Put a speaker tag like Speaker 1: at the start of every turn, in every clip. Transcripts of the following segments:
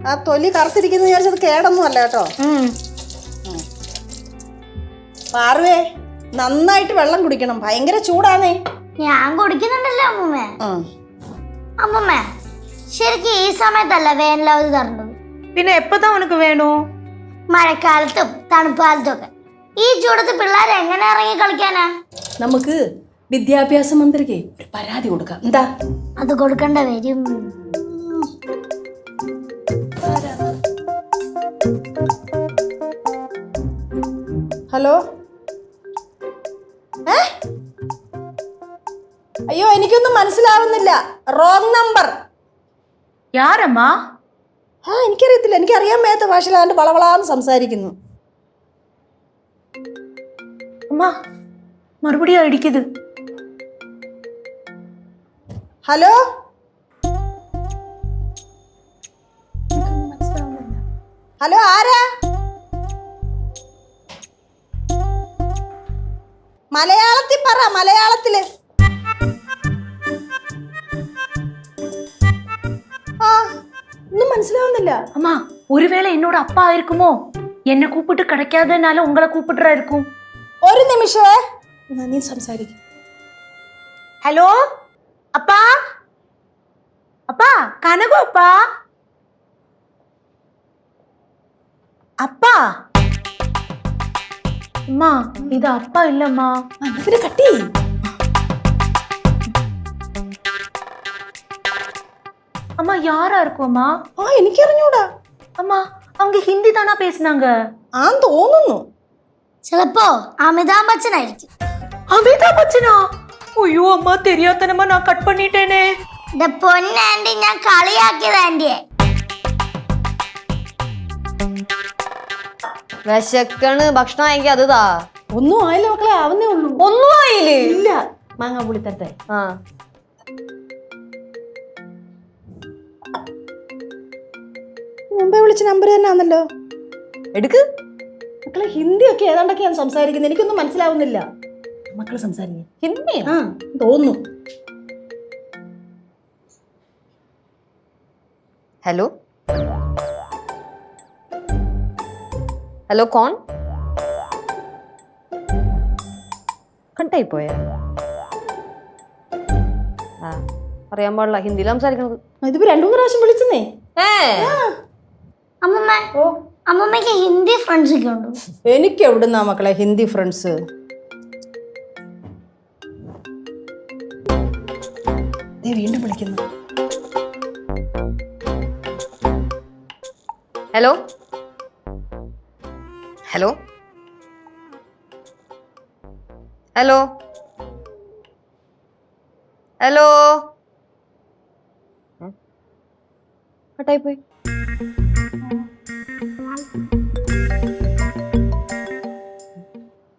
Speaker 1: ആ തൊലി കറുത്തിരിക്കുന്ന വിചാരിച്ചത് കേടൊന്നും അല്ല കേട്ടോ. പാർവേ നന്നായിട്ട് വെള്ളം കുടിക്കണം, ഭയങ്കര ചൂടാന്നേ.
Speaker 2: ഞാൻ കുടിക്കുന്നുണ്ടല്ലോ അമ്മൂമ്മേ. അമ്മൂമ്മേ ശരിക്കും ഈ സമയത്തല്ല വേനലവധി തരേണ്ടത്.
Speaker 3: പിന്നെ എപ്പതാ ഉനക്ക് വേണോ?
Speaker 2: മഴക്കാലത്തും തണുപ്പ് കാലത്തും ഒക്കെ. ഈ ചൂടത്ത് പിള്ളേർ എങ്ങനെ ഇറങ്ങി കളിക്കാനാ?
Speaker 1: നമുക്ക് വിദ്യാഭ്യാസ മന്ത്രിക്ക് ഒരു പരാതി കൊടുക്കാം. എന്താ
Speaker 2: അത് കൊടുക്കേണ്ട വരും.
Speaker 1: ഹലോ, അയ്യോ എനിക്കൊന്നും മനസ്സിലാവുന്നില്ല. Wrong number.
Speaker 3: യാരമ്മ?
Speaker 1: എനിക്കറിയത്തില്ല, എനിക്കറിയാൻ മേത്ത ഭാഷയിൽ അതിന്റെ വളവളാന്ന് സംസാരിക്കുന്നു.
Speaker 3: അമ്മ മറുപടിയാ അടിക്കുന്നത്.
Speaker 1: ഹലോ, ഹലോ ആരാ? മലയാളത്തിൽ പറ, മലയാളത്തില്. ഒന്നും മനസ്സിലാവുന്നില്ല.
Speaker 3: அம்மா ஒருவேளை என்னோட அப்பா இருக்குமோ? என்ன கூப்பிட்டு கிடைக்காதனால உங்களை கூப்பிடுறா இருக்கும்.
Speaker 1: ഒരു നിമിഷമേ, നീ സംസാരിക്കും.
Speaker 3: ഹലോ അപ്പാ, അപ്പാ കനകു അപ്പാ, അപ്പാ. அம்மா இது அப்பா இல்லம்மா.
Speaker 1: പിന്നെ കട്ടി.
Speaker 3: அம்மா யாரா இருக்கும்மா?
Speaker 1: എനിക്കറിഞ്ഞൂടാ.
Speaker 3: அம்மா அவங்க ஹிந்தி தானா பேசுனாங்க?
Speaker 1: ആന്ന് തോന്നുന്നു.
Speaker 2: ചിലപ്പോ അമിതാഭ് ബച്ചൻ ആയിരിക്കും.
Speaker 3: அமிதாப் பச்சனா? ஐயோ அம்மா தெரியாதனமா நான் கட் பண்ணிட்டேனே.
Speaker 2: എന്റെ പൊന്നാൻറ്റി, ഞാൻ കളിയാക്കിയത് ആന്റിയെ.
Speaker 4: വിശക്കണ്, ഭക്ഷണം വാങ്ങിക്കാ. അത് താ.
Speaker 1: ഒന്നും ആയില്ല മക്കളെ, ആവുന്നേ ഉള്ളൂ.
Speaker 4: ഒന്നും ആയില്ലേ?
Speaker 1: ഇല്ല, മാങ്ങാ പുളിത്തട്ടെ. മുമ്പേ വിളിച്ച നമ്പർ തന്നെ ആണല്ലോ.
Speaker 4: എടുക്ക്
Speaker 1: മക്കളെ, ഹിന്ദി ഒക്കെ ഏതാണ്ടൊക്കെയാണ് സംസാരിക്കുന്നത്, എനിക്കൊന്നും മനസ്സിലാവുന്നില്ല. മക്കള് സംസാരിക്കുക
Speaker 4: ഹിന്ദി
Speaker 1: തോന്നുന്നു.
Speaker 4: ഹലോ ഹലോ, കോൺ? കട്ടായി പോയ? അറിയാൻ പാടില്ല, ഹിന്ദിയിൽ സംസാരിക്കണത്.
Speaker 1: ഇതിപ്പോ 2-3 പ്രാവശ്യം വിളിച്ചെന്നേ.
Speaker 2: അമ്മമ്മ, അമ്മമ്മക്ക് ഹിന്ദി ഫ്രണ്ട്സ് ഒക്കെ ഉണ്ടോ?
Speaker 1: എനിക്ക് എവിടുന്നാ മക്കളെ ഹിന്ദി ഫ്രണ്ട്സ്? വീണ്ടും വിളിക്കുന്നു.
Speaker 4: ഹലോ ഹലോ ഹലോ ഹലോ, കട്ടായി പോയി.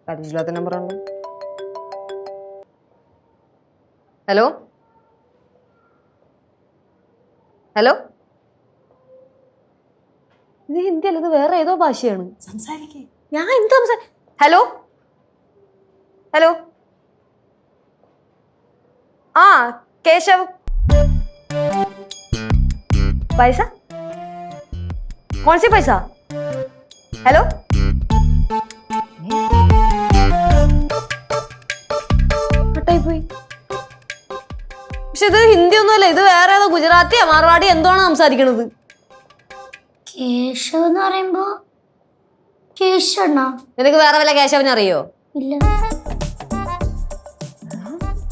Speaker 4: പരിചയമില്ലാത്ത നമ്പറാണ്. ഹലോ ഹലോ, ഇത് ഹിന്ദി അല്ല, ഇത് വേറെ ഏതോ ഭാഷയാണ്.
Speaker 1: സംസാരിക്കേ.
Speaker 4: ഞാൻ എന്താ ഹലോ ഹലോ, ആ കേശവ്, पैसा कौन सी पैसा? हेलो, കട്ടായി പോയി. പക്ഷെ ഇത് ഹിന്ദി ഒന്നുമല്ല, ഇത് വേറെ ഏതോ ഗുജറാത്തിയാ മാർവാടി എന്താണ് സംസാരിക്കണത്.
Speaker 2: കേശവ് എന്ന് പറയുമ്പോ കേശവണ്ണോ?
Speaker 4: നിനക്ക് വേറെ വല്ല കേശവനെ അറിയോ?
Speaker 2: ഇല്ല.